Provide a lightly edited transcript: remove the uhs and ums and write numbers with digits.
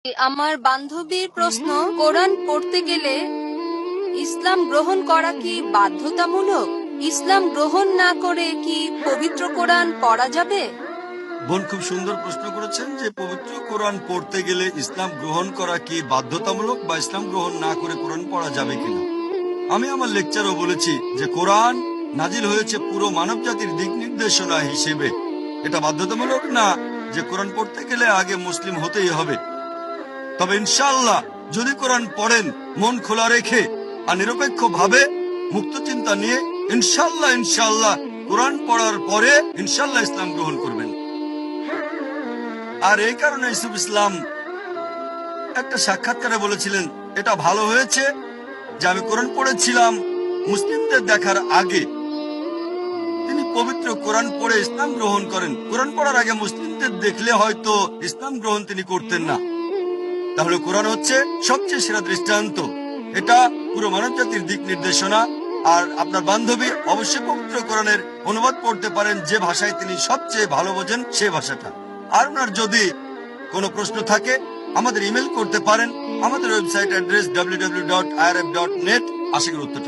আমার বান্ধবীর প্রশ্ন, কোরআন পড়তে গেলে ইসলাম গ্রহণ করা কি বাধ্যতামূলক? ইসলাম গ্রহণ না করে কি পবিত্র কোরআন পড়া যাবে? বোন খুব সুন্দর প্রশ্ন করেছেন যে পবিত্র কোরআন পড়তে গেলে ইসলাম গ্রহণ করা কি বাধ্যতামূলক বা ইসলাম গ্রহণ না করে কোরআন পড়া যাবে কিনা। আমি আমার লেকচারও বলেছি যে কোরআন নাজিল হয়েছে পুরো মানব জাতির দিক নির্দেশনা হিসেবে। এটা বাধ্যতামূলক না যে কোরআন পড়তে গেলে আগে মুসলিম হতেই হবে। তবে ইনশাআল্লাহ যদি কোরআন পড়েন মন খোলা রেখে আর নিরপেক্ষ ভাবে মুক্ত চিন্তা নিয়ে ইনশাআল্লাহ কোরআন পড়ার পরে ইনশাআল্লাহ ইসলাম গ্রহণ করবেন। আর এই কারণে ইউসুফ ইসলাম একটা সাক্ষাৎকারে বলেছিলেন, এটা ভালো হয়েছে যে আমি কোরআন পড়েছিলাম মুসলিমদের দেখার আগে। তিনি পবিত্র কোরআন পড়ে ইসলাম গ্রহণ করেন। কোরআন পড়ার আগে মুসলিমদের দেখলে হয়তো ইসলাম গ্রহণ তিনি করতেন না। তাহলে কোরআন হচ্ছে সবচেয়ে সেরা দৃষ্টান্ত। এটা পুরো মানব জাতির দিক নির্দেশনা। আর আপনার বান্ধবী অবশ্যই পবিত্র কোরআনের অনুবাদ পড়তে পারেন যে ভাষায় তিনি সবচেয়ে ভালো বোঝেন সেই ভাষাটা। আর ওনার যদি কোনো প্রশ্ন থাকে আমাদের ইমেল করতে পারেন। আমাদের ওয়েবসাইট অ্যাড্রেস www.irf.net। আশা করি উত্তরটা